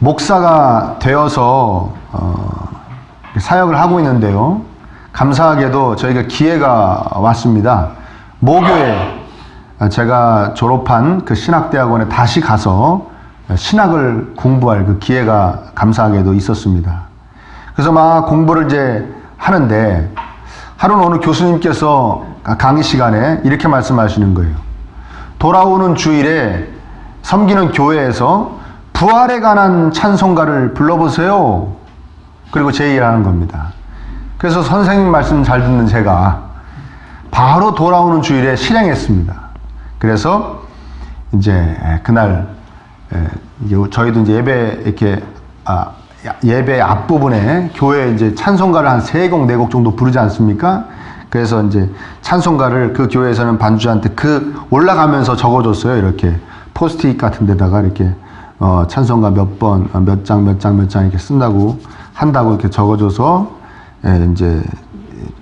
목사가 되어서 사역을 하고 있는데요. 감사하게도 저희가 기회가 왔습니다. 모교에 제가 졸업한 그 신학대학원에 다시 가서 신학을 공부할 그 기회가 감사하게도 있었습니다. 그래서 막 공부를 이제 하는데 하루는 어느 교수님께서 강의 시간에 이렇게 말씀하시는 거예요. 돌아오는 주일에 섬기는 교회에서 부활에 관한 찬송가를 불러보세요. 그리고 제 얘기를 하는 겁니다. 그래서 선생님 말씀 잘 듣는 제가 바로 돌아오는 주일에 실행했습니다. 그래서 이제 그날 저희도 이제 예배 앞부분에 교회 이제 찬송가를 한 3곡, 4곡 정도 부르지 않습니까? 그래서 이제 찬송가를 그 교회에서는 반주한테 올라가면서 적어줬어요. 이렇게 포스트잇 같은 데다가 이렇게 찬송가 몇 번, 몇 장 이렇게 한다고 이렇게 적어줘서 이제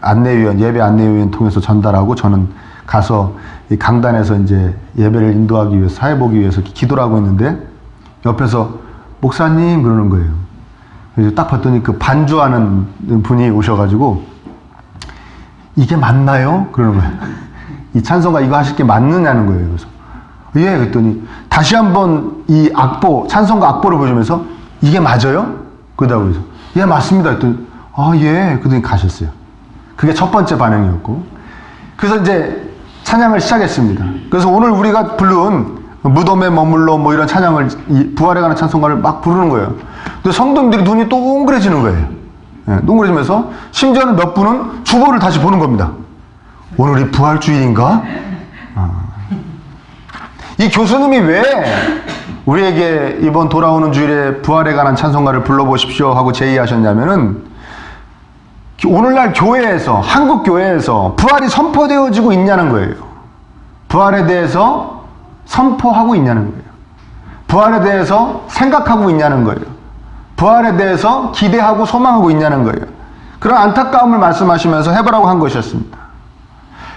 예배 안내위원 통해서 전달하고 저는 가서 이 강단에서 이제 예배를 인도하기 위해서, 사회보기 위해서 기도를 하고 있는데 옆에서 목사님 그러는 거예요. 그래서 딱 봤더니 그 반주하는 분이 오셔가지고 이게 맞나요? 그러는 거예요. 이 찬송가 이거 하실 게 맞느냐는 거예요. 그래서 예, 그랬더니 다시 한번 이 찬송가 악보를 보여주면서 이게 맞아요? 그러다고 그래서 예, 맞습니다. 그랬더니 예, 그러더니 가셨어요. 그게 첫 번째 반응이었고, 그래서 이제 찬양을 시작했습니다. 그래서 오늘 우리가 부른 무덤에 머물러 뭐 이런 찬양을, 부활에 관한 찬송가를 막 부르는 거예요. 근데 성도님들이 눈이 동그래지는 거예요. 예, 동그래지면서 심지어는 몇 분은 주보를 다시 보는 겁니다. 오늘이 부활주일인가? 이 교수님이 왜 우리에게 이번 돌아오는 주일에 부활에 관한 찬송가를 불러보십시오 하고 제의하셨냐면은, 오늘날 교회에서, 한국 교회에서 부활이 선포되어지고 있냐는 거예요. 부활에 대해서 선포하고 있냐는 거예요. 부활에 대해서 생각하고 있냐는 거예요. 부활에 대해서 기대하고 소망하고 있냐는 거예요. 그런 안타까움을 말씀하시면서 해보라고 한 것이었습니다.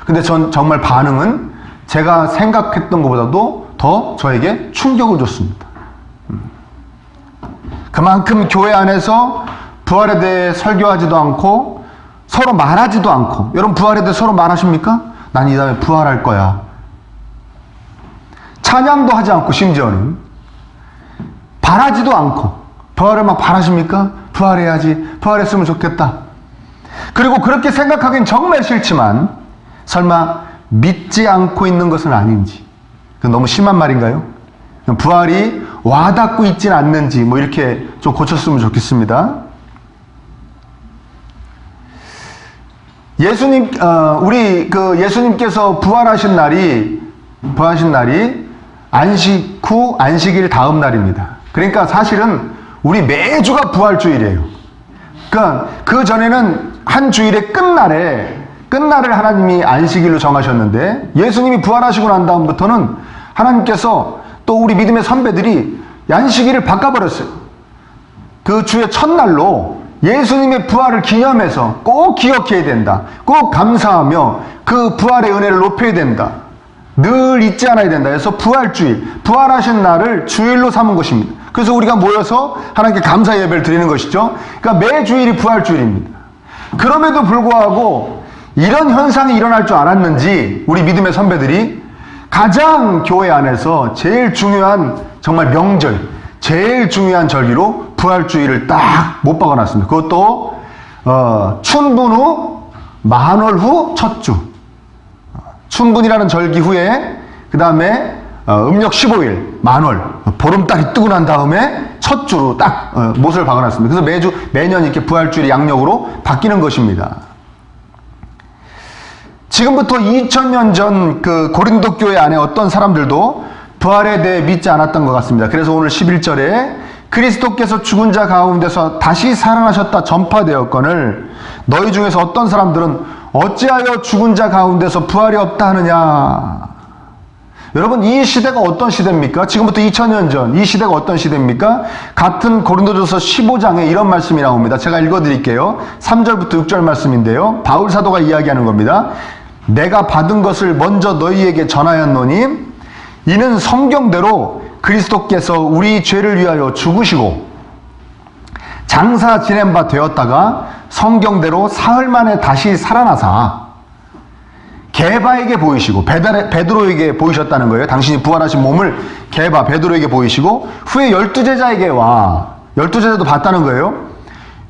근데 전 정말 반응은 제가 생각했던 것보다도 더 저에게 충격을 줬습니다. 그만큼 교회 안에서 부활에 대해 설교하지도 않고 서로 말하지도 않고, 여러분 부활에 대해 서로 말하십니까? 난 이 다음에 부활할 거야. 찬양도 하지 않고, 심지어는 바라지도 않고, 부활을 막 바라십니까? 부활해야지, 부활했으면 좋겠다. 그리고 그렇게 생각하기엔 정말 싫지만 설마 믿지 않고 있는 것은 아닌지, 그건 너무 심한 말인가요? 부활이 와닿고 있지는 않는지 뭐 이렇게 좀 고쳤으면 좋겠습니다. 예수님께서 부활하신 날이 안식일 다음 날입니다. 그러니까 사실은 우리 매주가 부활주일이에요. 그러니까 그 전에는 한 주일의 끝날을 하나님이 안식일로 정하셨는데, 예수님이 부활하시고 난 다음부터는 하나님께서 또 우리 믿음의 선배들이 안식일을 바꿔버렸어요. 그 주의 첫날로 예수님의 부활을 기념해서 꼭 기억해야 된다. 꼭 감사하며 그 부활의 은혜를 높여야 된다. 늘 잊지 않아야 된다. 그래서 부활주일, 부활하신 날을 주일로 삼은 것입니다. 그래서 우리가 모여서 하나님께 감사 예배를 드리는 것이죠. 그러니까 매주일이 부활주일입니다. 그럼에도 불구하고 이런 현상이 일어날 줄 알았는지 우리 믿음의 선배들이 가장 교회 안에서 제일 중요한 정말 명절, 제일 중요한 절기로 부활주일을 딱 못 박아놨습니다. 그것도 춘분 후 만월 후 첫 주, 춘분이라는 절기 후에 그 다음에 음력 15일 만월, 보름달이 뜨고 난 다음에 첫 주로 딱 못을 박아놨습니다. 그래서 매년 이렇게 부활주일이 양력으로 바뀌는 것입니다. 지금부터 2000년 전 그 고린도 교회 안에 어떤 사람들도 부활에 대해 믿지 않았던 것 같습니다. 그래서 오늘 11절에 그리스도께서 죽은 자 가운데서 다시 살아나셨다 전파되었거늘 너희 중에서 어떤 사람들은 어찌하여 죽은 자 가운데서 부활이 없다 하느냐. 여러분, 이 시대가 어떤 시대입니까? 지금부터 2000년 전 이 시대가 어떤 시대입니까? 같은 고린도전서 15장에 이런 말씀이 나옵니다. 제가 읽어드릴게요. 3절부터 6절 말씀인데요. 바울 사도가 이야기하는 겁니다. 내가 받은 것을 먼저 너희에게 전하였노니 이는 성경대로 그리스도께서 우리 죄를 위하여 죽으시고 장사 지낸 바 되었다가 성경대로 사흘 만에 다시 살아나사 게바에게 보이시고, 베드로에게 보이셨다는 거예요. 당신이 부활하신 몸을 게바, 베드로에게 보이시고, 후에 12제자에게 와, 12제자도 봤다는 거예요.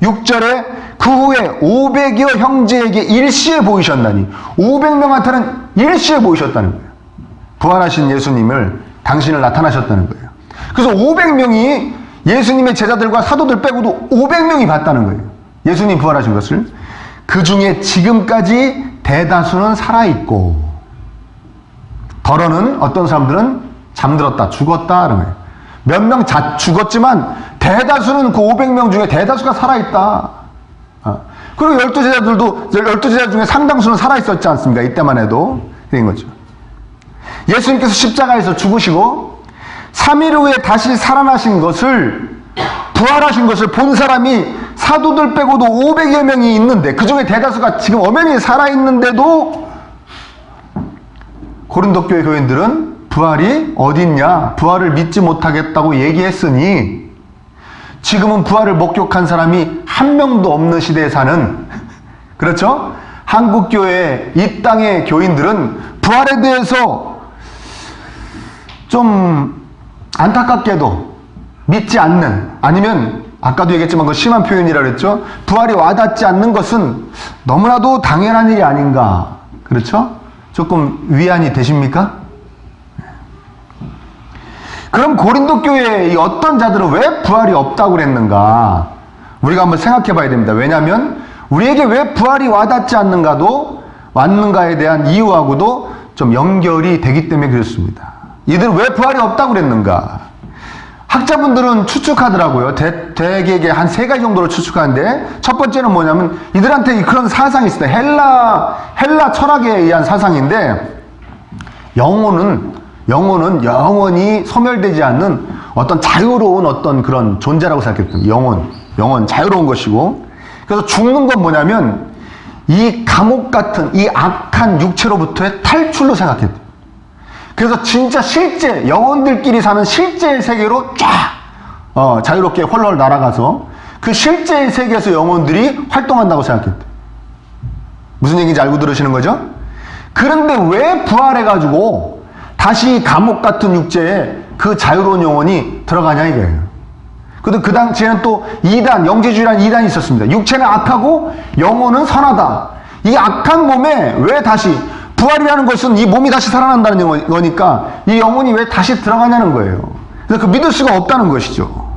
6절에 그 후에 500여 형제에게 일시에 보이셨나니, 500명한테는 일시에 보이셨다는 거예요. 부활하신 예수님을, 당신을 나타나셨다는 거예요. 그래서 500명이 예수님의 제자들과 사도들 빼고도 500명이 봤다는 거예요. 예수님 부활하신 것을. 그 중에 지금까지 대다수는 살아있고, 덜어는 어떤 사람들은 잠들었다, 죽었다 하는 거예요. 몇 명 죽었지만 대다수는 그 500명 중에 대다수가 살아있다. 그리고 12제자 중에 상당수는 살아있었지 않습니까? 이때만 해도. 그런 거죠. 예수님께서 십자가에서 죽으시고 3일 후에 다시 살아나신 것을, 부활하신 것을 본 사람이 사도들 빼고도 500여 명이 있는데, 그 중에 대다수가 지금 엄연히 살아있는데도 고린도 교회 교인들은 부활이 어딨냐, 부활을 믿지 못하겠다고 얘기했으니, 지금은 부활을 목격한 사람이 한 명도 없는 시대에 사는, 그렇죠? 한국교회 이 땅의 교인들은 부활에 대해서 좀 안타깝게도 믿지 않는, 아니면 아까도 얘기했지만 그 심한 표현이라 그랬죠. 부활이 와닿지 않는 것은 너무나도 당연한 일이 아닌가. 그렇죠? 조금 위안이 되십니까? 그럼 고린도 교회의 어떤 자들은 왜 부활이 없다고 그랬는가? 우리가 한번 생각해 봐야 됩니다. 왜냐하면 우리에게 왜 부활이 와닿지 왔는가에 대한 이유하고도 좀 연결이 되기 때문에 그렇습니다. 이들은 왜 부활이 없다고 그랬는가? 학자분들은 추측하더라고요. 대개에게 한 3가지 정도로 추측하는데, 첫 번째는 뭐냐면 이들한테 그런 사상이 있어요. 헬라 철학에 의한 사상인데, 영혼은 영원히 소멸되지 않는 어떤 자유로운 어떤 그런 존재라고 생각했거든요. 영혼 자유로운 것이고, 그래서 죽는 건 뭐냐면 이 감옥 같은 이 악한 육체로부터의 탈출로 생각했대요. 그래서 진짜 실제 영혼들끼리 사는 실제의 세계로 쫙 자유롭게 헐헐 날아가서 그 실제의 세계에서 영혼들이 활동한다고 생각했대요. 무슨 얘기인지 알고 들으시는 거죠? 그런데 왜 부활해가지고 다시 감옥 같은 육체에 그 자유로운 영혼이 들어가냐 이거예요. 그 당시에는 또 영재주의라는 이단이 있었습니다. 육체는 악하고 영혼은 선하다. 이 악한 몸에 왜 다시, 부활이라는 것은 이 몸이 다시 살아난다는 거니까 이 영혼이 왜 다시 들어가냐는 거예요. 그래서 그 믿을 수가 없다는 것이죠.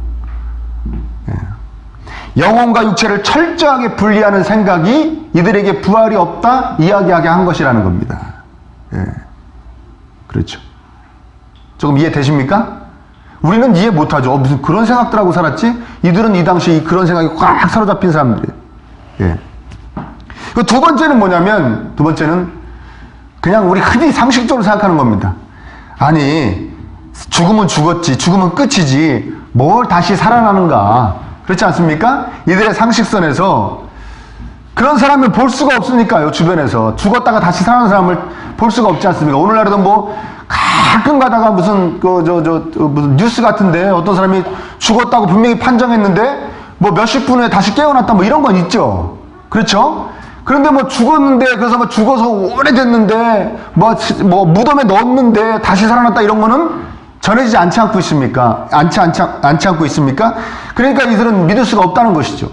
영혼과 육체를 철저하게 분리하는 생각이 이들에게 부활이 없다 이야기하게 한 것이라는 겁니다. 그렇죠. 조금 이해되십니까? 우리는 이해 못하죠. 무슨 그런 생각들하고 살았지? 이들은 이 당시 그런 생각이 꽉 사로잡힌 사람들이에요. 그 두 번째는 뭐냐면, 그냥 우리 흔히 상식적으로 생각하는 겁니다. 아니, 죽으면 죽었지, 죽으면 끝이지, 뭘 다시 살아나는가. 그렇지 않습니까? 이들의 상식선에서 그런 사람을 볼 수가 없으니까요. 주변에서 죽었다가 다시 살아나는 사람을 볼 수가 없지 않습니까? 오늘날에도 뭐 가끔 가다가 무슨 무슨 뉴스 같은데 어떤 사람이 죽었다고 분명히 판정했는데 뭐 몇십 분 후에 다시 깨어났다, 뭐 이런 건 있죠. 그렇죠? 그런데 뭐 죽었는데, 그래서 뭐 죽어서 오래됐는데 뭐 무덤에 넣었는데 다시 살아났다, 이런 거는 전해지지 않지 않고 있습니까? 않지 않고 있습니까? 그러니까 이들은 믿을 수가 없다는 것이죠.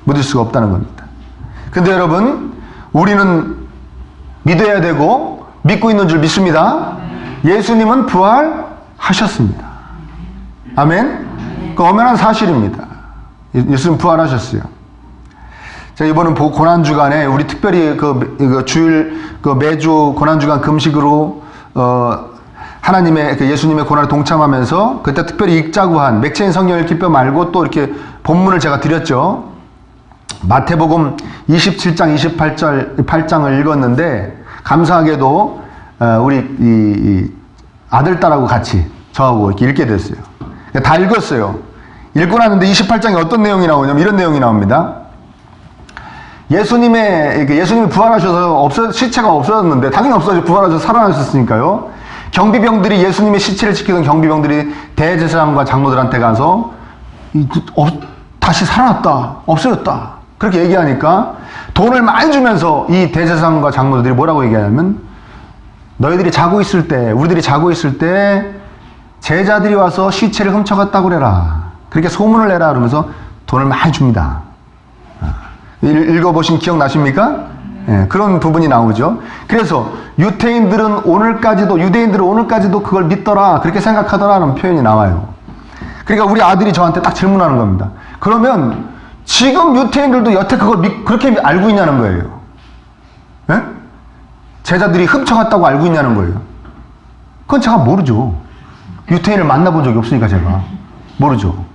믿을 수가 없다는 겁니다. 근데 여러분, 우리는 믿어야 되고 믿고 있는 줄 믿습니다. 예수님은 부활하셨습니다. 아멘? 그 엄연한 사실입니다. 예수님 부활하셨어요. 자, 이번은 고난주간에 우리 특별히 그 주일, 매주 고난주간 금식으로, 하나님의, 예수님의 고난에 동참하면서 그때 특별히 읽자고 한 맥체인 성경 읽기표 말고 또 이렇게 본문을 제가 드렸죠. 마태복음 27장, 28장을 읽었는데, 감사하게도, 우리, 이 아들, 딸하고 같이 저하고 이렇게 읽게 됐어요. 다 읽었어요. 읽고 났는데 28장에 어떤 내용이 나오냐면 이런 내용이 나옵니다. 예수님이 부활하셔서 시체가 없어졌는데, 당연히 없어져, 부활하셔서 살아나셨으니까요. 경비병들이, 예수님의 시체를 지키던 경비병들이 대제사장과 장로들한테 가서 다시 살아났다, 없어졌다, 그렇게 얘기하니까 돈을 많이 주면서 이 대제사장과 장로들이 뭐라고 얘기하냐면, 너희들이 자고 있을 때, 우리들이 자고 있을 때 제자들이 와서 시체를 훔쳐갔다고 그래라, 그렇게 소문을 내라, 그러면서 돈을 많이 줍니다. 읽어보신 기억나십니까? 예, 그런 부분이 나오죠. 그래서 유대인들은 오늘까지도 그걸 믿더라, 그렇게 생각하더라는 표현이 나와요. 그러니까 우리 아들이 저한테 딱 질문하는 겁니다. 그러면 지금 유대인들도 여태 그걸 그렇게 알고 있냐는 거예요. 예? 제자들이 훔쳐갔다고 알고 있냐는 거예요. 그건 제가 모르죠. 유대인을 만나본 적이 없으니까 제가 모르죠.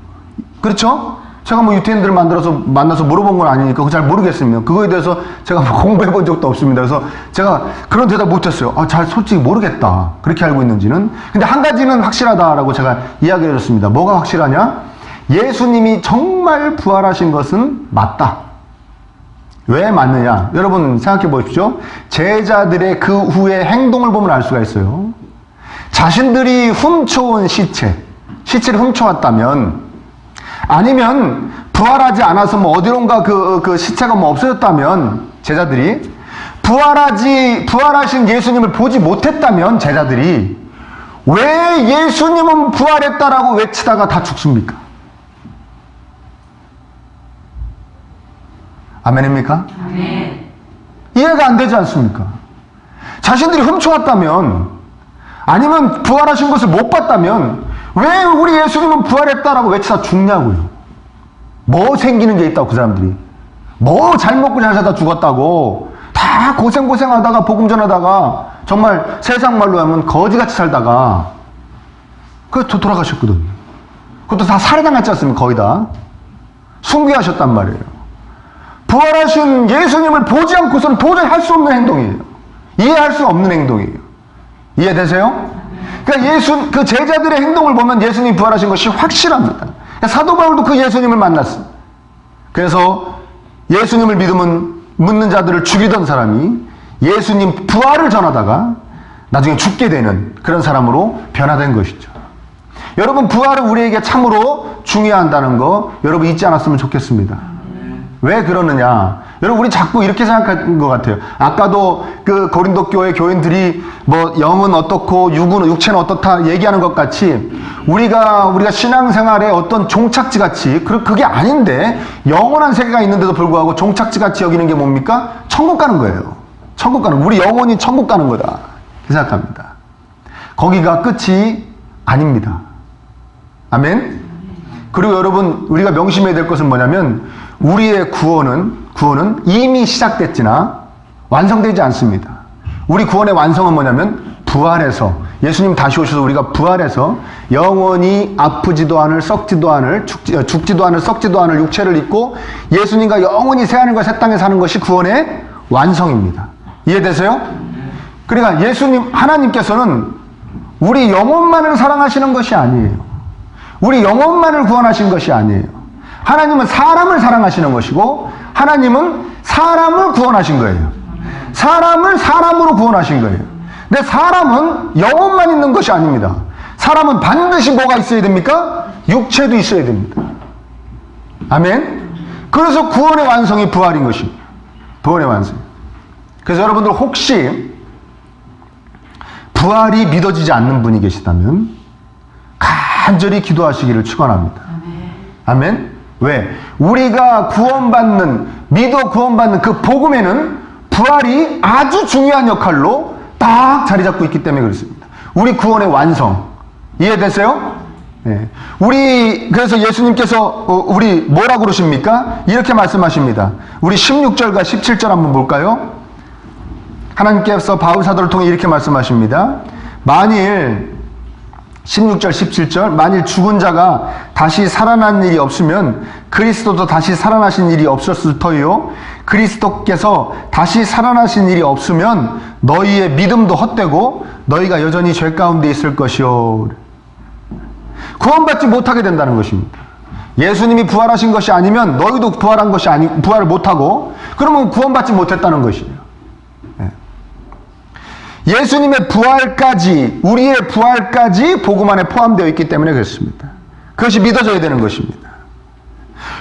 그렇죠? 제가 뭐 유태인들을 만나서 물어본 건 아니니까 그거 잘 모르겠습니다. 그거에 대해서 제가 공부해 본 적도 없습니다. 그래서 제가 그런 대답 못했어요. 잘 솔직히 모르겠다, 그렇게 알고 있는지는. 근데 한 가지는 확실하다라고 제가 이야기해 줬습니다. 뭐가 확실하냐? 예수님이 정말 부활하신 것은 맞다. 왜 맞느냐? 여러분 생각해 보십시오. 제자들의 그 후의 행동을 보면 알 수가 있어요. 자신들이 훔쳐온 시체를 훔쳐왔다면, 아니면 부활하지 않아서 뭐 어디론가 그 시체가 뭐 없어졌다면, 제자들이 부활하신 예수님을 보지 못했다면, 제자들이 왜 예수님은 부활했다라고 외치다가 다 죽습니까? 아멘입니까? 아멘. 이해가 안 되지 않습니까? 자신들이 훔쳐왔다면, 아니면 부활하신 것을 못 봤다면 왜 우리 예수님은 부활했다라고 외치다 죽냐고요. 뭐 생기는 게 있다고, 그 사람들이. 뭐 잘 먹고 잘 사다 죽었다고. 다 고생하다가 복음 전하다가 정말 세상 말로 하면 거지같이 살다가 그래서 돌아가셨거든요. 그것도 다 살해당했지 않습니까? 거의 다 순교하셨단 말이에요. 부활하신 예수님을 보지 않고서는 도저히 할 수 없는 행동이에요. 이해할 수 없는 행동이에요. 이해되세요? 그러니까 그 제자들의 행동을 보면 예수님이 부활하신 것이 확실합니다. 그러니까 사도 바울도 그 예수님을 만났습니다. 그래서 예수님을 묻는 자들을 죽이던 사람이 예수님 부활을 전하다가 나중에 죽게 되는 그런 사람으로 변화된 것이죠. 여러분, 부활은 우리에게 참으로 중요한다는 거 여러분 잊지 않았으면 좋겠습니다. 왜 그러느냐? 여러분, 우리 자꾸 이렇게 생각하는 것 같아요. 아까도 그 고린도 교회 교인들이 뭐 영은 어떻고 육체는 어떻다 얘기하는 것 같이 우리가 신앙생활에 어떤 종착지 같이 그게 아닌데, 영원한 세계가 있는데도 불구하고 종착지 같이 여기는 게 뭡니까? 천국 가는 거예요. 천국 가는, 우리 영혼이 천국 가는 거다, 그 생각합니다. 거기가 끝이 아닙니다. 아멘? 그리고 여러분, 우리가 명심해야 될 것은 뭐냐면, 우리의 구원은 이미 시작됐지나 완성되지 않습니다. 우리 구원의 완성은 뭐냐면, 부활해서, 예수님 다시 오셔서 우리가 부활해서 영원히 아프지도 않을, 썩지도 않을, 죽지도 않을, 썩지도 않을 육체를 입고 예수님과 영원히 새하늘과 새 땅에 사는 것이 구원의 완성입니다. 이해되세요? 그러니까 하나님께서는 우리 영혼만을 사랑하시는 것이 아니에요. 우리 영혼만을 구원하신 것이 아니에요. 하나님은 사람을 사랑하시는 것이고, 하나님은 사람을 구원하신 거예요. 사람을 사람으로 구원하신 거예요. 근데 사람은 영혼만 있는 것이 아닙니다. 사람은 반드시 뭐가 있어야 됩니까? 육체도 있어야 됩니다. 아멘? 그래서 구원의 완성이 부활인 것입니다. 부활의 완성. 그래서 여러분들 혹시 부활이 믿어지지 않는 분이 계시다면 간절히 기도하시기를 축원합니다. 아멘? 왜? 우리가 믿어 구원받는 그 복음에는 부활이 아주 중요한 역할로 딱 자리 잡고 있기 때문에 그렇습니다. 우리 구원의 완성. 이해되세요? 네. 그래서 예수님께서 우리 뭐라고 그러십니까? 이렇게 말씀하십니다. 우리 16절과 17절 한번 볼까요? 하나님께서 바울 사도를 통해 이렇게 말씀하십니다. 16절, 17절, 만일 죽은 자가 다시 살아난 일이 없으면 그리스도도 다시 살아나신 일이 없었을 터이요. 그리스도께서 다시 살아나신 일이 없으면 너희의 믿음도 헛되고 너희가 여전히 죄 가운데 있을 것이요. 구원받지 못하게 된다는 것입니다. 예수님이 부활하신 것이 아니면 너희도 부활을 못하고, 그러면 구원받지 못했다는 것이에요. 예수님의 부활까지, 우리의 부활까지 복음 안에 포함되어 있기 때문에 그렇습니다. 그것이 믿어져야 되는 것입니다.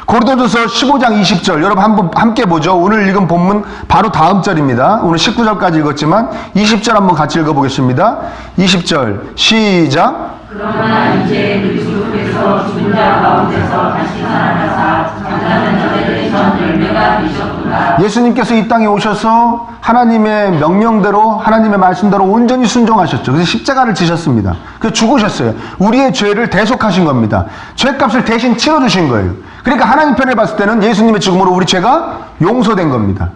고린도전서 15장 20절 여러분 한번 함께 보죠. 오늘 읽은 본문 바로 다음 절입니다. 오늘 19절까지 읽었지만 20절 한번 같이 읽어보겠습니다. 20절 시작. 그러나 이제 그리스도께서 죽은 자 가운데서 다시 살아나사 잠자는 자들의 전 열매가 되셨구나. 예수님께서 이 땅에 오셔서 하나님의 명령대로 하나님의 말씀대로 온전히 순종하셨죠. 그래서 십자가를 지셨습니다. 그래서 죽으셨어요. 우리의 죄를 대속하신 겁니다. 죄값을 대신 치러주신 거예요. 그러니까 하나님 편에 봤을 때는 예수님의 죽음으로 우리 죄가 용서된 겁니다.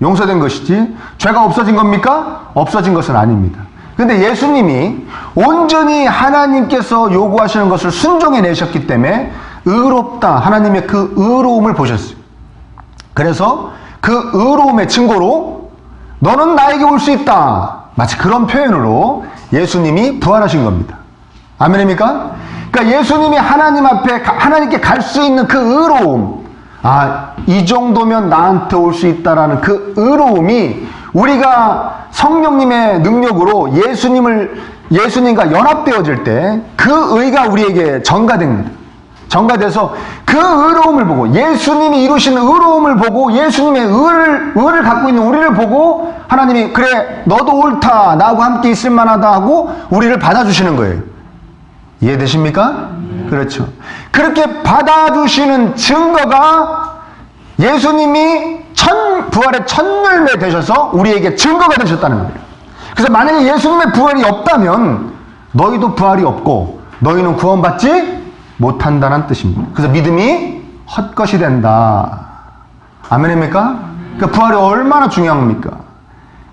용서된 것이지 죄가 없어진 겁니까? 없어진 것은 아닙니다. 근데 예수님이 온전히 하나님께서 요구하시는 것을 순종해 내셨기 때문에 의롭다, 하나님의 그 의로움을 보셨어요. 그래서 그 의로움의 증거로 너는 나에게 올 수 있다, 마치 그런 표현으로 예수님이 부활하신 겁니다. 아멘입니까? 그러니까 예수님이 하나님 앞에 하나님께 갈 수 있는 그 의로움, 이 정도면 나한테 올 수 있다라는 그 의로움이 우리가 성령님의 능력으로 예수님과 연합되어질 때 그 의가 우리에게 전가됩니다. 전가돼서 그 의로움을 보고, 예수님이 이루신 의로움을 보고, 예수님의 의를 갖고 있는 우리를 보고 하나님이 그래 너도 옳다, 나하고 함께 있을 만하다 하고 우리를 받아주시는 거예요. 이해되십니까? 그렇죠. 그렇게 받아주시는 증거가 예수님이 부활의 첫 열매 되셔서 우리에게 증거가 되셨다는 거예요. 그래서 만약에 예수님의 부활이 없다면 너희도 부활이 없고 너희는 구원받지 못한다는 뜻입니다. 그래서 믿음이 헛것이 된다. 아멘입니까? 그러니까 부활이 얼마나 중요합니까?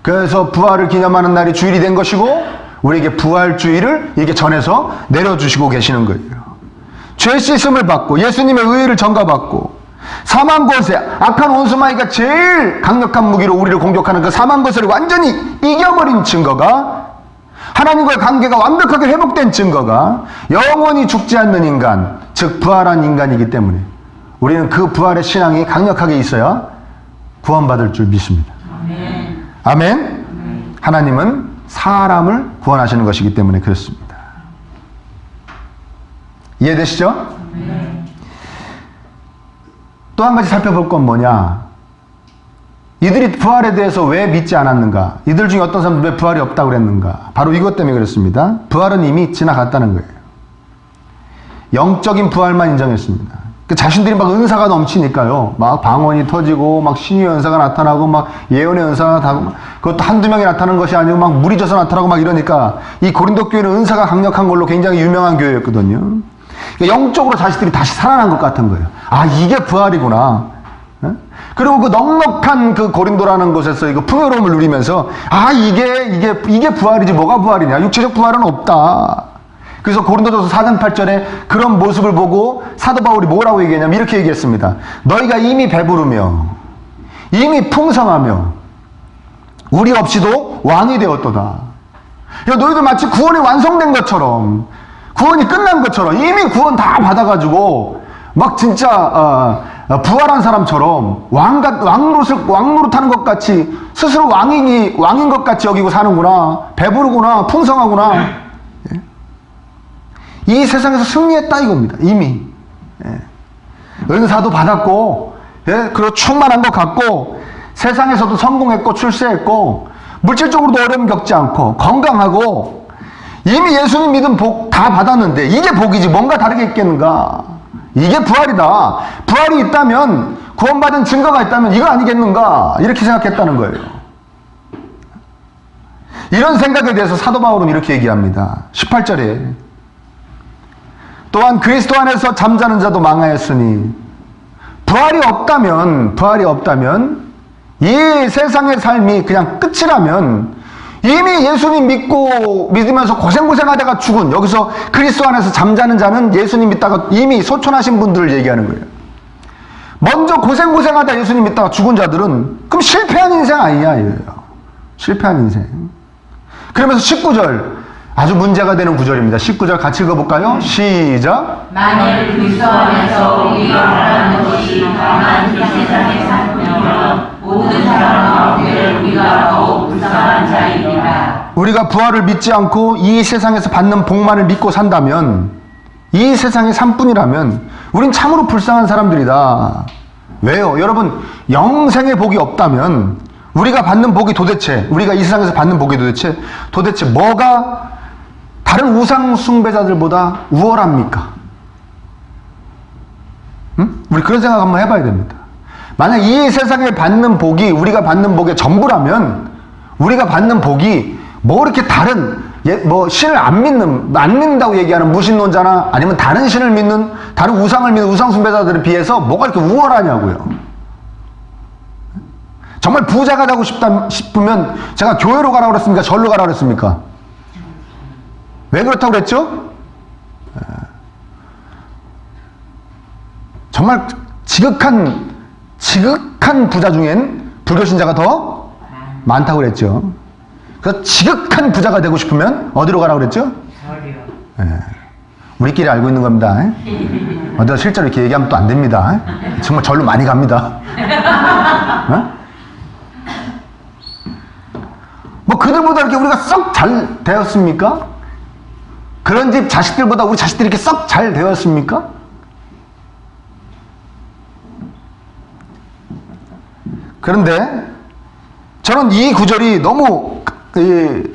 그래서 부활을 기념하는 날이 주일이 된 것이고 우리에게 부활주의를 이렇게 전해서 내려주시고 계시는 거예요. 죄 씻음을 받고 예수님의 의를 전가받고 사망 권세, 악한 원수마귀가 제일 강력한 무기로 우리를 공격하는 그 사망 권세를 완전히 이겨버린 증거가, 하나님과의 관계가 완벽하게 회복된 증거가 영원히 죽지 않는 인간, 즉 부활한 인간이기 때문에 우리는 그 부활의 신앙이 강력하게 있어야 구원받을 줄 믿습니다. 아멘. 아멘. 하나님은 사람을 구원하시는 것이기 때문에 그렇습니다. 이해되시죠? 또 한 가지 살펴볼 건 뭐냐? 이들이 부활에 대해서 왜 믿지 않았는가? 이들 중에 어떤 사람들 왜 부활이 없다고 그랬는가? 바로 이것 때문에 그렇습니다. 부활은 이미 지나갔다는 거예요. 영적인 부활만 인정했습니다. 자신들이 막 은사가 넘치니까요. 막 방언이 터지고, 막 신유의 은사가 나타나고, 막 예언의 은사가 나타나고, 그것도 한두 명이 나타나는 것이 아니고 막 물이 져서 나타나고 막 이러니까 이 고린도 교회는 은사가 강력한 걸로 굉장히 유명한 교회였거든요. 그러니까 영적으로 자식들이 다시 살아난 것 같은 거예요. 이게 부활이구나. 그리고 그 넉넉한 그 고린도라는 곳에서 이거 풍요로움을 누리면서 이게 부활이지 뭐가 부활이냐. 육체적 부활은 없다. 그래서 고린도전서 4장 8절에 그런 모습을 보고 사도 바울이 뭐라고 얘기했냐면 이렇게 얘기했습니다. 너희가 이미 배부르며 이미 풍성하며 우리 없이도 왕이 되었도다. 너희들 마치 구원이 완성된 것처럼, 구원이 끝난 것처럼 이미 구원 다 받아가지고 막 진짜 부활한 사람처럼 왕노릇하는 것 같이 스스로 왕인 것 같이 여기고 사는구나. 배부르구나. 풍성하구나. 이 세상에서 승리했다 이겁니다. 이미. 은사도 받았고, 그리고 충만한 것 같고, 세상에서도 성공했고 출세했고, 물질적으로도 어려움 겪지 않고 건강하고, 이미 예수님 믿음 복 다 받았는데 이게 복이지 뭔가 다르게 있겠는가? 이게 부활이다. 부활이 있다면, 구원받은 증거가 있다면 이거 아니겠는가? 이렇게 생각했다는 거예요. 이런 생각에 대해서 사도 바울은 이렇게 얘기합니다. 18절에 또한 그리스도 안에서 잠자는 자도 망하였으니, 부활이 없다면 이 세상의 삶이 그냥 끝이라면 이미 예수님 믿으면서 고생하다가 죽은, 여기서 그리스도 안에서 잠자는 자는 예수님 믿다가 이미 소천하신 분들을 얘기하는 거예요. 먼저 고생하다 예수님 믿다가 죽은 자들은 그럼 실패한 인생 아니냐 이거예요. 실패한 인생. 그러면서 19절 아주 문제가 되는 구절입니다. 19절 같이 읽어볼까요? 시작. 만일 그리스도 안에서 우리가 말하는 것이 다만 이 세상의 상품이면 모든 사람 가운데 우리가 더욱 불쌍한 자이니라. 우리가 부활을 믿지 않고 이 세상에서 받는 복만을 믿고 산다면, 이 세상의 삶뿐이라면 우린 참으로 불쌍한 사람들이다. 왜요? 여러분, 영생의 복이 없다면 우리가 받는 복이 도대체, 우리가 이 세상에서 받는 복이 도대체 뭐가 다른 우상 숭배자들보다 우월합니까? 우리 그런 생각 한번 해봐야 됩니다. 만약 이 세상에 받는 복이 우리가 받는 복의 전부라면 우리가 받는 복이 뭐 이렇게 다른 뭐 신을 안 믿는다고 얘기하는 무신론자나 아니면 다른 신을 믿는 다른 우상을 믿는 우상 숭배자들에 비해서 뭐가 이렇게 우월하냐고요. 정말 부자가 되고 싶으면 제가 교회로 가라고 그랬습니까? 절로 가라고 그랬습니까? 왜 그렇다고 그랬죠? 정말 지극한 부자 중엔 불교 신자가 더 많다고 그랬죠. 그래서 지극한 부자가 되고 싶으면 어디로 가라고 그랬죠? 절이요. 우리끼리 알고 있는 겁니다. 어디서 실제로 이렇게 얘기하면 또 안 됩니다. 정말 절로 많이 갑니다. 뭐 그들보다 이렇게 우리가 썩 잘 되었습니까? 그런 집 자식들보다 우리 자식들이 이렇게 썩 잘 되었습니까? 그런데 저는 이 구절이 너무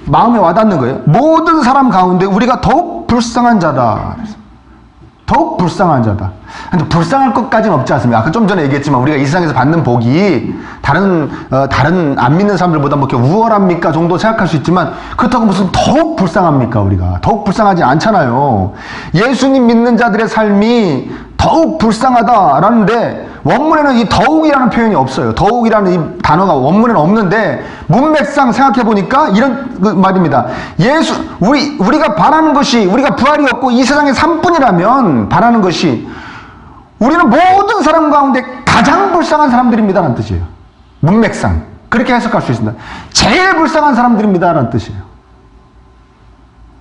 마음에 와닿는 거예요. 모든 사람 가운데 우리가 더욱 불쌍한 자다. 더욱 불쌍한 자다. 불쌍할 것까지는 없지 않습니까? 아까 좀 전에 얘기했지만 우리가 이 세상에서 받는 복이 다른 안 믿는 사람들보다 뭐 이렇게 우월합니까 정도 생각할 수 있지만 그렇다고 무슨 더욱 불쌍합니까? 우리가 더욱 불쌍하지 않잖아요. 예수님 믿는 자들의 삶이 더욱 불쌍하다라는데 원문에는 이 더욱이라는 표현이 없어요. 더욱이라는 이 단어가 원문에는 없는데 문맥상 생각해 보니까 이런 말입니다. 우리가 바라는 것이 우리가 부활이 없고 이 세상의 삶뿐이라면 바라는 것이 우리는 모든 사람 가운데 가장 불쌍한 사람들입니다라는 뜻이에요. 문맥상 그렇게 해석할 수 있습니다. 제일 불쌍한 사람들입니다라는 뜻이에요.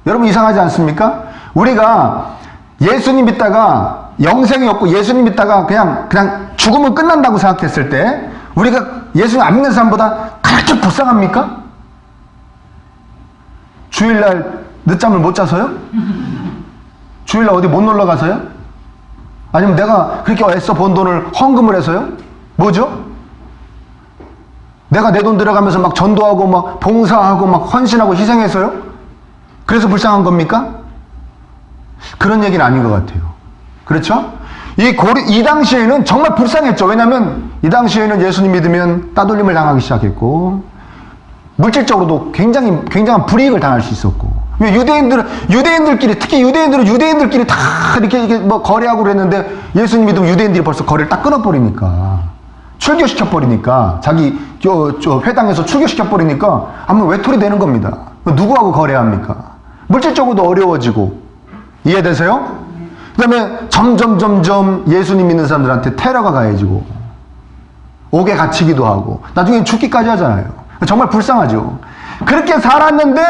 여러분 이상하지 않습니까? 우리가 예수님 믿다가 영생이 없고 예수님 믿다가 그냥 죽으면 끝난다고 생각했을 때 우리가 예수님 안 믿는 사람보다 그렇게 불쌍합니까? 주일날 늦잠을 못 자서요? 주일날 어디 못 놀러 가서요? 아니면 내가 그렇게 애써 번 돈을 헌금을 해서요? 뭐죠? 내가 내 돈 들어가면서 막 전도하고 막 봉사하고 막 헌신하고 희생해서요? 그래서 불쌍한 겁니까? 그런 얘기는 아닌 것 같아요. 그렇죠? 이 당시에는 정말 불쌍했죠. 왜냐하면 이 당시에는 예수님 믿으면 따돌림을 당하기 시작했고 물질적으로도 굉장한 불이익을 당할 수 있었고 유대인들끼리 특히 유대인들끼리 다 이렇게 뭐 거래하고 그랬는데 예수님 믿으면 유대인들이 벌써 거래를 딱 끊어버리니까 출교시켜버리니까 자기 회당에서 출교시켜버리니까 아무 외톨이 되는 겁니다. 누구하고 거래합니까? 물질적으로도 어려워지고 이해되세요? 그 다음에 점점 예수님 믿는 사람들한테 테러가 가해지고 옥에 갇히기도 하고 나중에 죽기까지 하잖아요. 정말 불쌍하죠. 그렇게 살았는데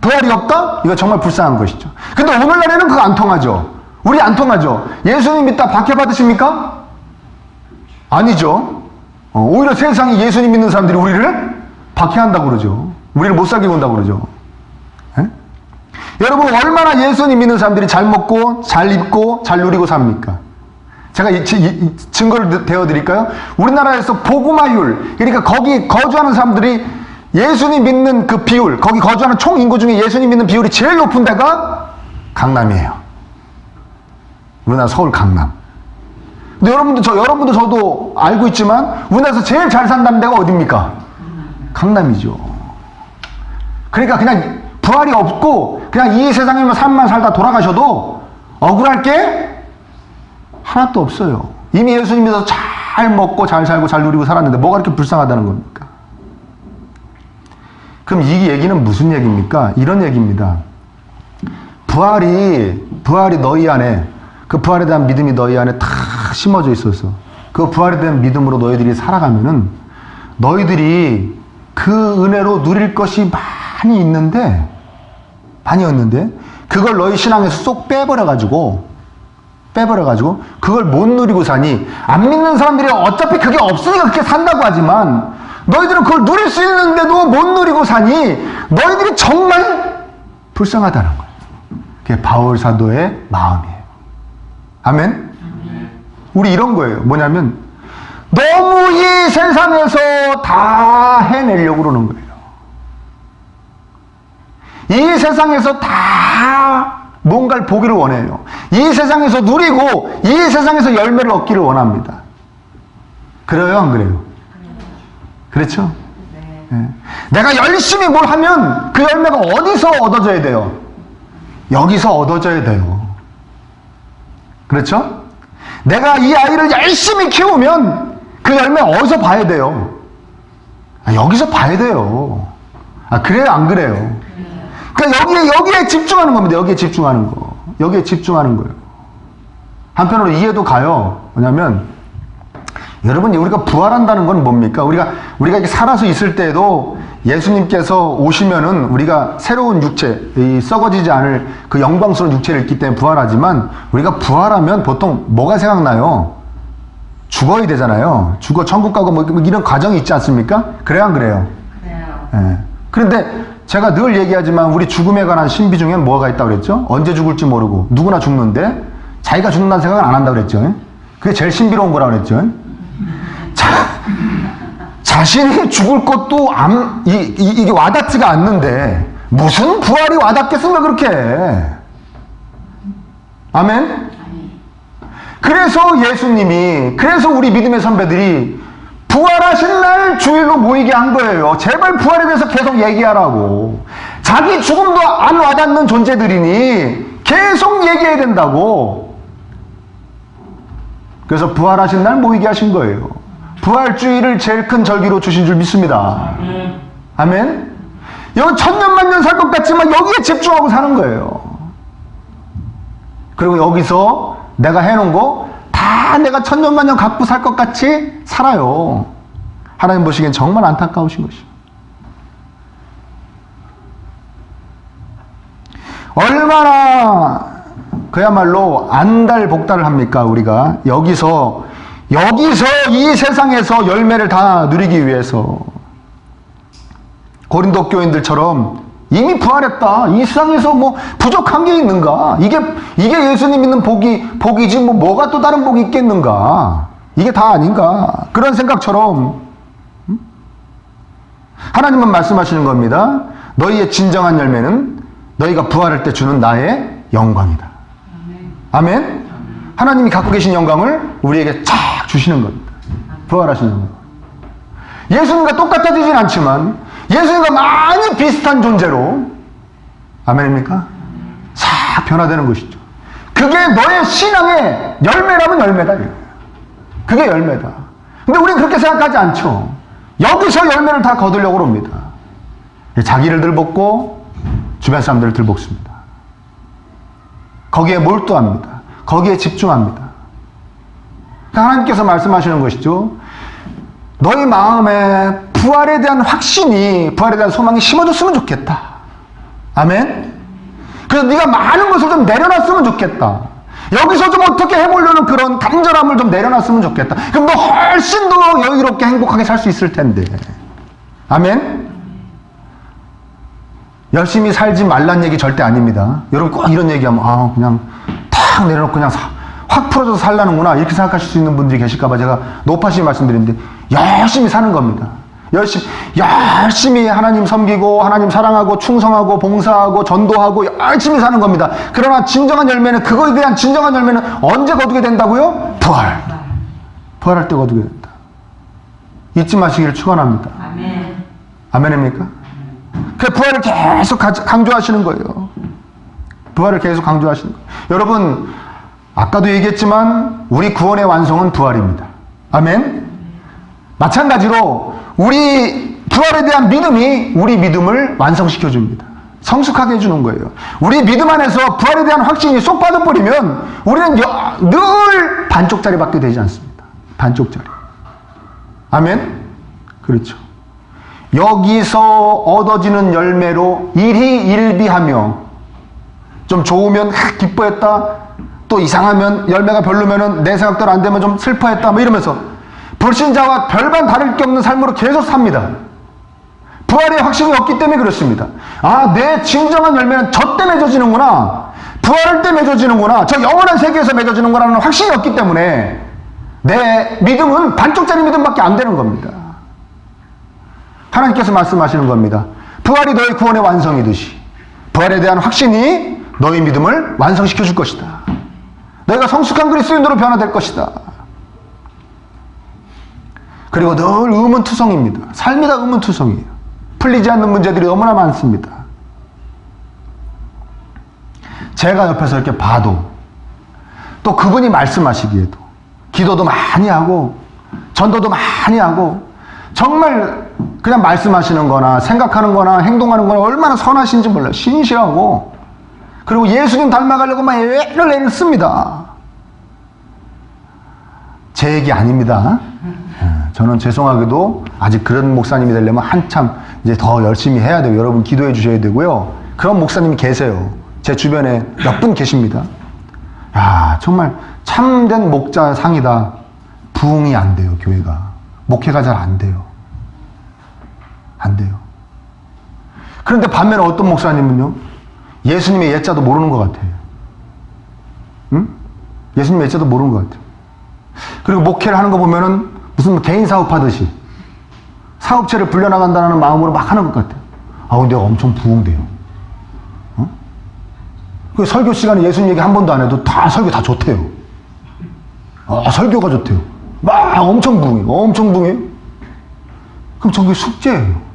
부활이 없다? 이거 정말 불쌍한 것이죠. 근데 오늘날에는 그거 안 통하죠. 우리 안 통하죠. 예수님 믿다 박해받으십니까? 아니죠. 오히려 세상이 예수님 믿는 사람들이 우리를 박해한다고 그러죠. 우리를 못 살게 군다고 그러죠. 여러분 얼마나 예수님 믿는 사람들이 잘 먹고 잘 입고 잘 누리고 삽니까? 제가 증거를 대어드릴까요? 우리나라에서 복음화율, 그러니까 거기 거주하는 사람들이 예수님 믿는 그 비율, 거기 거주하는 총 인구 중에 예수님 믿는 비율이 제일 높은 데가 강남이에요. 우리나라 서울 강남. 근데 여러분도 저도 알고 있지만 우리나라에서 제일 잘 산다는 데가 어디입니까? 강남이죠. 그러니까 그냥 부활이 없고 그냥 이 세상에만 삶만 살다 돌아가셔도 억울할 게 하나도 없어요. 이미 예수님 믿어서 잘 먹고 잘 살고 잘 누리고 살았는데 뭐가 그렇게 불쌍하다는 겁니까? 그럼 이 얘기는 무슨 얘기입니까? 이런 얘기입니다. 부활이 너희 안에, 그 부활에 대한 믿음이 너희 안에 다 심어져 있어서 그 부활에 대한 믿음으로 너희들이 살아가면은 너희들이 그 은혜로 누릴 것이 많이 있는데 그걸 너희 신앙에서 쏙 빼버려가지고 그걸 못 누리고 사니 안 믿는 사람들이 어차피 그게 없으니까 그렇게 산다고 하지만 너희들은 그걸 누릴 수 있는데도 못 누리고 사니 너희들이 정말 불쌍하다는 거예요. 그게 바울 사도의 마음이에요. 아멘? 우리 이런 거예요. 뭐냐면 너무 이 세상에서 다 해내려고 그러는 거예요. 이 세상에서 다 뭔가를 보기를 원해요. 이 세상에서 누리고 이 세상에서 열매를 얻기를 원합니다. 그래요, 안 그래요? 그렇죠? 네. 내가 열심히 뭘 하면 그 열매가 어디서 얻어져야 돼요? 여기서 얻어져야 돼요. 그렇죠? 내가 이 아이를 열심히 키우면 그 열매 어디서 봐야 돼요? 여기서 봐야 돼요. 그래요, 안 그래요? 그러니까 여기에 집중하는 겁니다. 여기에 집중하는 거. 여기에 집중하는 거예요. 한편으로 이해도 가요. 뭐냐면, 여러분, 우리가 부활한다는 건 뭡니까? 우리가 이렇게 살아서 있을 때에도 예수님께서 오시면은 우리가 새로운 육체, 이 썩어지지 않을 그 영광스러운 육체를 입기 때문에 부활하지만, 우리가 부활하면 보통 뭐가 생각나요? 죽어야 되잖아요. 죽어 천국 가고 뭐 이런 과정이 있지 않습니까? 그래요, 안 그래요? 그래요. 예. 그런데 제가 늘 얘기하지만 우리 죽음에 관한 신비 중에 뭐가 있다고 그랬죠? 언제 죽을지 모르고 누구나 죽는데 자기가 죽는다는 생각을 안 한다고 그랬죠. 그게 제일 신비로운 거라고 그랬죠. 자신이 죽을 것도 이게 와닿지가 않는데 무슨 부활이 와닿겠습니까? 그렇게. 아멘? 그래서 그래서 우리 믿음의 선배들이 부활하신 날 주일로 모이게 한 거예요. 제발 부활에 대해서 계속 얘기하라고. 자기 죽음도 안 와닿는 존재들이니 계속 얘기해야 된다고. 그래서 부활하신 날 모이게 하신 거예요. 부활주일을 제일 큰 절기로 주신 줄 믿습니다. 아멘? 여기 천년만년 살 것 같지만 여기에 집중하고 사는 거예요. 그리고 여기서 내가 해놓은 거 다 내가 천년만년 갖고 살 것 같이 살아요. 하나님 보시기엔 정말 안타까우신 것이죠. 얼마나 그야말로 안달복달을 합니까? 우리가 여기서 이 세상에서 열매를 다 누리기 위해서 고린도 교인들처럼 이미 부활했다. 이 세상에서 뭐 부족한 게 있는가? 이게 예수님 믿는 복이지 뭐가 또 다른 복이 있겠는가? 이게 다 아닌가? 그런 생각처럼 하나님은 말씀하시는 겁니다. 너희의 진정한 열매는 너희가 부활할 때 주는 나의 영광이다. 아멘? 하나님이 갖고 계신 영광을 우리에게 쫙 주시는 겁니다. 부활하시는 영광. 예수님과 똑같아지진 않지만 예수님과 많이 비슷한 존재로, 아멘입니까? 싹 변화되는 것이죠. 그게 너의 신앙의 열매라면 열매다. 그게 열매다. 근데 우리는 그렇게 생각하지 않죠. 여기서 열매를 다 거두려고 합니다. 자기를 들볶고 주변 사람들을 들볶습니다. 거기에 몰두합니다. 거기에 집중합니다. 하나님께서 말씀하시는 것이죠. 너희 마음에 부활에 대한 확신이, 부활에 대한 소망이 심어졌으면 좋겠다. 아멘? 그래서 네가 많은 것을 좀 내려놨으면 좋겠다. 여기서 좀 어떻게 해보려는 그런 간절함을 좀 내려놨으면 좋겠다. 그럼 너 훨씬 더 여유롭게 행복하게 살 수 있을 텐데. 아멘? 열심히 살지 말란 얘기 절대 아닙니다. 여러분 꼭 이런 얘기하면 그냥 탁 내려놓고 그냥 확 풀어져서 살라는구나 이렇게 생각하실 수 있는 분들이 계실까봐 제가 높아시게 말씀드리는데 열심히 사는 겁니다. 열심히 하나님 섬기고 하나님 사랑하고 충성하고 봉사하고 전도하고 열심히 사는 겁니다. 그러나 진정한 열매는, 그거에 대한 진정한 열매는 언제 거두게 된다고요? 부활할 때 거두게 된다. 잊지 마시기를 축원합니다. 아멘. 아멘입니까? 그 부활을 계속 강조하시는 거예요. 부활을 계속 강조하시는 거예요. 여러분, 아까도 얘기했지만 우리 구원의 완성은 부활입니다. 아멘? 마찬가지로 우리 부활에 대한 믿음이 우리 믿음을 완성시켜 줍니다. 성숙하게 해주는 거예요. 우리 믿음 안에서 부활에 대한 확신이 쏙 빠져버리면 우리는 늘 반쪽짜리밖에 되지 않습니다. 반쪽짜리. 아멘? 그렇죠. 여기서 얻어지는 열매로 일희일비하며 좀 좋으면 기뻐했다, 또 이상하면 열매가 별로면은 내 생각대로 안 되면 좀 슬퍼했다 뭐 이러면서 불신자와 별반 다를 게 없는 삶으로 계속 삽니다. 부활의 확신이 없기 때문에 그렇습니다. 내 진정한 열매는 저 때 맺어지는구나, 부활할 때 맺어지는구나, 저 영원한 세계에서 맺어지는구나라는 확신이 없기 때문에 내 믿음은 반쪽짜리 믿음밖에 안 되는 겁니다. 하나님께서 말씀하시는 겁니다. 부활이 너의 구원의 완성이듯이 부활에 대한 확신이 너의 믿음을 완성시켜 줄 것이다. 너희가 성숙한 그리스도인으로 변화될 것이다. 그리고 늘 의문투성입니다. 삶이 다 의문투성이에요. 풀리지 않는 문제들이 너무나 많습니다. 제가 옆에서 이렇게 봐도 또 그분이 말씀하시기에도 기도도 많이 하고 전도도 많이 하고 정말 그냥 말씀하시는 거나 생각하는 거나 행동하는 거나 얼마나 선하신지 몰라요. 신실하고 그리고 예수님 닮아가려고 막 애를 씁니다. 제 얘기 아닙니다. 저는 죄송하게도 아직 그런 목사님이 되려면 한참 이제 더 열심히 해야 돼요. 여러분 기도해 주셔야 되고요. 그런 목사님이 계세요. 제 주변에 몇 분 계십니다. 야, 정말 참된 목자 상이다. 부흥이 안 돼요, 교회가. 목회가 잘 안 돼요. 안 돼요. 그런데 반면에 어떤 목사님은요, 예수님의 예자도 모르는 것 같아요. 응? 예수님의 예자도 모르는 것 같아요. 그리고 목회를 하는 거 보면은 무슨 개인 사업하듯이 사업체를 불려나간다는 마음으로 막 하는 것 같아요. 아, 근데 엄청 부흥돼요. 어? 그 설교 시간에 예수님 얘기 한 번도 안 해도 다 설교 다 좋대요. 설교가 좋대요. 막 엄청 부흥해요. 엄청 부흥해요. 그럼 저게 숙제예요.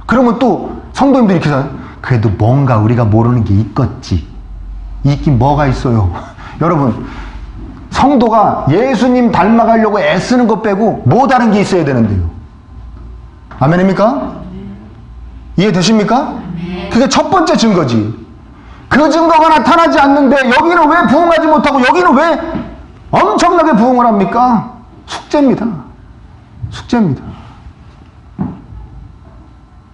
그러면 또 성도님들이 이렇게 생각해요. 그래도 뭔가 우리가 모르는 게 있겠지. 있긴 뭐가 있어요. 여러분, 성도가 예수님 닮아가려고 애쓰는 것 빼고 뭐 다른 게 있어야 되는데요. 아멘입니까? 이해되십니까? 그게 첫 번째 증거지. 그 증거가 나타나지 않는데 여기는 왜 부흥하지 못하고 여기는 왜 엄청나게 부흥을 합니까? 숙제입니다. 숙제입니다.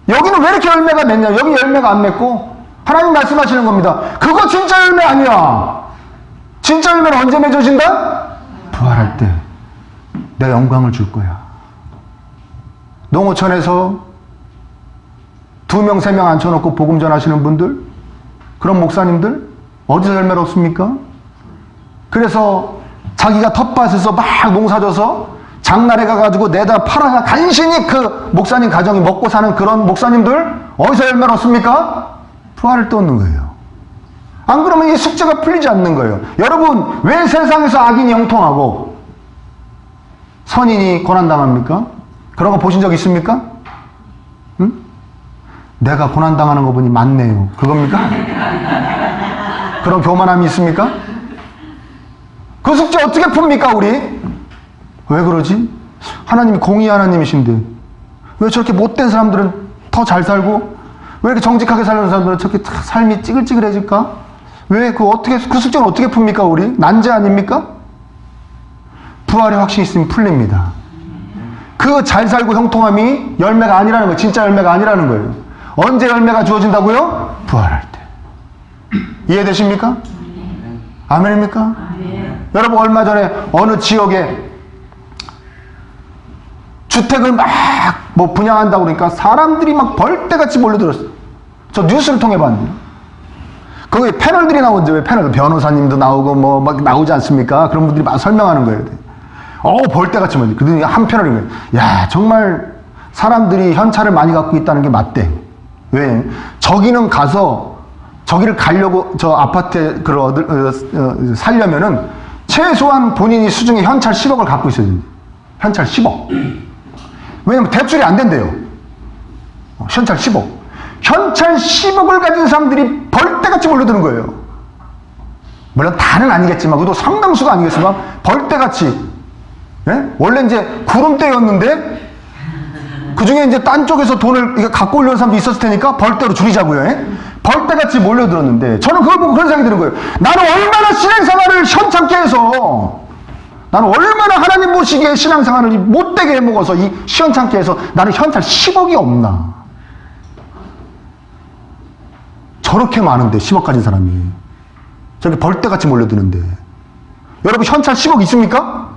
여기는 왜 이렇게 열매가 맺냐? 여기 열매가 안 맺고 하나님 말씀하시는 겁니다. 그거 진짜 열매 아니야. 진짜 열매는 언제 맺어진다? 부활할 때 내 영광을 줄 거야. 농어촌에서 2명, 3명 앉혀놓고 복음 전하시는 분들, 그런 목사님들 어디서 열매를 얻습니까? 그래서 자기가 텃밭에서 막 농사져서 장날에 가가지고 내다 팔아가 간신히 그 목사님 가정이 먹고 사는 그런 목사님들 어디서 열매를 얻습니까? 부활을 때 얻는 거예요. 안 그러면 이 숙제가 풀리지 않는 거예요. 여러분, 왜 세상에서 악인이 형통하고 선인이 고난당합니까? 그런 거 보신 적 있습니까? 응? 내가 고난당하는 거 보니 맞네요. 그겁니까? 그런 교만함이 있습니까? 그 숙제 어떻게 풉니까, 우리? 왜 그러지? 하나님이 공의 하나님이신데 왜 저렇게 못된 사람들은 더 잘 살고 왜 이렇게 정직하게 사는 사람들은 저렇게 삶이 찌글찌글해질까? 왜 그 숙제는 어떻게 풉니까, 우리? 난제 아닙니까? 부활의 확신이 있으면 풀립니다. 그 잘 살고 형통함이 열매가 아니라는 거예요. 진짜 열매가 아니라는 거예요. 언제 열매가 주어진다고요? 부활할 때. 이해되십니까? 아멘입니까? 여러분, 얼마 전에 어느 지역에 주택을 막 분양한다고 그러니까 사람들이 막 벌떼같이 몰려들었어요. 저 뉴스를 통해 봤는데. 거기 패널들이 나오는데, 왜 패널, 변호사님도 나오고 뭐 막 나오지 않습니까? 그런 분들이 막 설명하는 거예요. 벌떼같이 몰려. 그러더니 한 패널인 거예요. 야, 정말 사람들이 현찰을 많이 갖고 있다는 게 맞대. 왜? 저기는 가서, 저기를 가려고 저 아파트에 살려면은 최소한 본인이 수중에 현찰 10억을 갖고 있어야 돼요. 현찰 10억. 왜냐면 대출이 안 된대요. 현찰 10억. 현찰 10억을 가진 사람들이 벌떼같이 몰려드는 거예요. 물론 다는 아니겠지만, 그래도 상당수가 아니겠지만, 벌떼같이. 예? 원래 이제 구름대였는데, 그 중에 이제 딴 쪽에서 돈을 갖고 오려는 사람도 있었을 테니까, 벌떼로 줄이자고요. 예? 벌떼같이 몰려들었는데, 저는 그걸 보고 그런 생각이 드는 거예요. 나는 얼마나 신앙생활을 현찮게 해서, 나는 얼마나 하나님 모시기에 신앙생활을 못되게 해먹어서 이 시원찮게 해서 나는 현찰 10억이 없나. 저렇게 많은데 10억 가진 사람이 저렇게 벌떼같이 몰려드는데 여러분 현찰 10억 있습니까?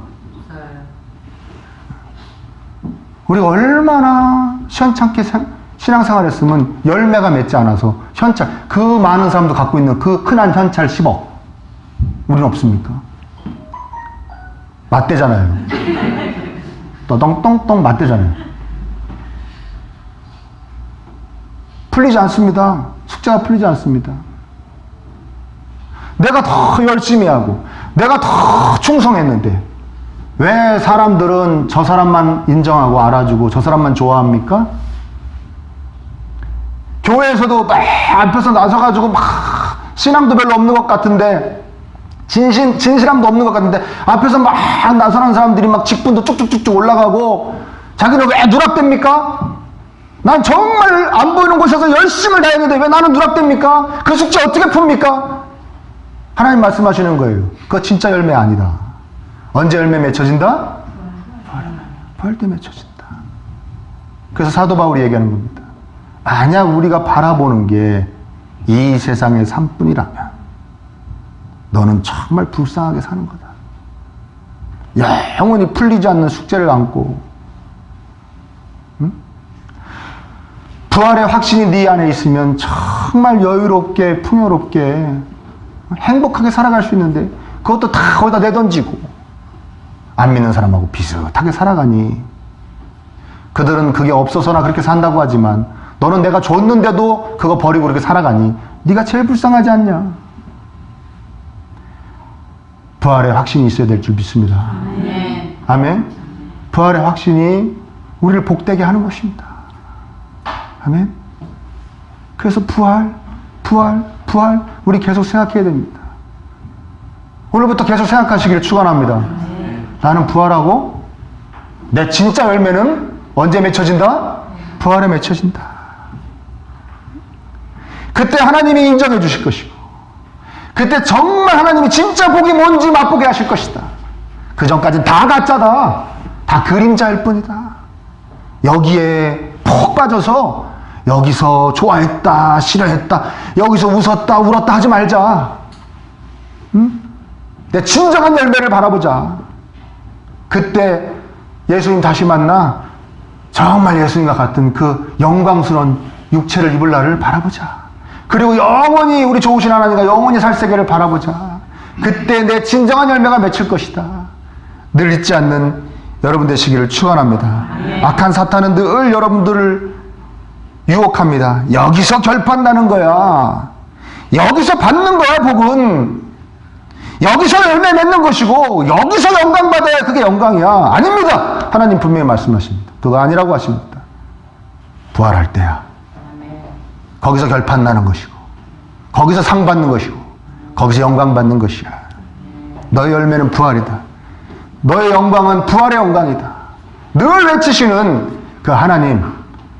우리가 얼마나 시원찮게 신앙생활 했으면 열매가 맺지 않아서 현찰, 그 많은 사람도 갖고 있는 그 흔한 현찰 10억 우리는 없습니까? 맞대잖아요. 떠덩똥똥 맞대잖아요. 풀리지 않습니다. 숙제가 풀리지 않습니다. 내가 더 열심히 하고 내가 더 충성했는데 왜 사람들은 저 사람만 인정하고 알아주고 저 사람만 좋아합니까? 교회에서도 막 앞에서 나서가지고 막 신앙도 별로 없는 것 같은데 진실함도 없는 것 같은데 앞에서 막 나서는 사람들이 막 직분도 쭉쭉쭉쭉 올라가고 자기는 왜 누락됩니까? 난 정말 안 보이는 곳에서 열심을 다했는데 왜 나는 누락됩니까? 그 숙제 어떻게 풉니까? 하나님 말씀하시는 거예요. 그거 진짜 열매 아니다. 언제 열매 맺혀진다? 부활 때 맺혀진다. 그래서 사도 바울이 얘기하는 겁니다. 만약 우리가 바라보는 게 이 세상의 삶뿐이라면 너는 정말 불쌍하게 사는 거다. 영원히 풀리지 않는 숙제를 안고 부활의 확신이 네 안에 있으면 정말 여유롭게 풍요롭게 행복하게 살아갈 수 있는데 그것도 다 거기다 내던지고 안 믿는 사람하고 비슷하게 살아가니 그들은 그게 없어서나 그렇게 산다고 하지만 너는 내가 줬는데도 그거 버리고 그렇게 살아가니 네가 제일 불쌍하지 않냐. 부활의 확신이 있어야 될 줄 믿습니다. 아멘. 아멘. 부활의 확신이 우리를 복되게 하는 것입니다. 아멘. 그래서 부활 우리 계속 생각해야 됩니다. 오늘부터 계속 생각하시기를 축원합니다. 나는 부활하고 내 진짜 열매는 언제 맺혀진다? 부활에 맺혀진다. 그때 하나님이 인정해 주실 것이고 그때 정말 하나님이 진짜 복이 뭔지 맛보게 하실 것이다. 그 전까지는 다 가짜다. 다 그림자일 뿐이다. 여기에 푹 빠져서 여기서 좋아했다 싫어했다 여기서 웃었다 울었다 하지 말자. 응? 내 진정한 열매를 바라보자. 그때 예수님 다시 만나 정말 예수님과 같은 그 영광스러운 육체를 입을 날을 바라보자. 그리고 영원히 우리 좋으신 하나님과 영원히 살 세계를 바라보자. 그때 내 진정한 열매가 맺힐 것이다. 늘 잊지 않는 여러분 되시기를 축원합니다. 악한 사탄은 늘 여러분들을 유혹합니다. 여기서 결판나는 거야. 여기서 받는 거야 복은. 여기서 열매 맺는 것이고 여기서 영광 받아야 그게 영광이야. 아닙니다. 하나님 분명히 말씀하십니다. 그거 아니라고 하십니다. 부활할 때야. 거기서 결판 나는 것이고 거기서 상 받는 것이고 거기서 영광 받는 것이야. 너의 열매는 부활이다. 너의 영광은 부활의 영광이다. 늘 외치시는 그 하나님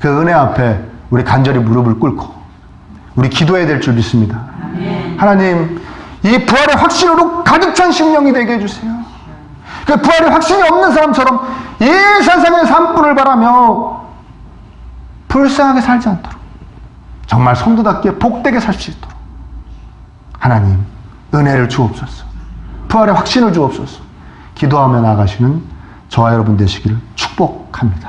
그 은혜 앞에 우리 간절히 무릎을 꿇고 우리 기도해야 될 줄 믿습니다. 하나님 이 부활의 확신으로 가득 찬 심령이 되게 해주세요. 그 부활의 확신이 없는 사람처럼 이 세상의 산불을 바라며 불쌍하게 살지 않도록 정말 성도답게 복되게 살 수 있도록 하나님 은혜를 주옵소서. 부활의 확신을 주옵소서. 기도하며 나가시는 저와 여러분 되시기를 축복합니다.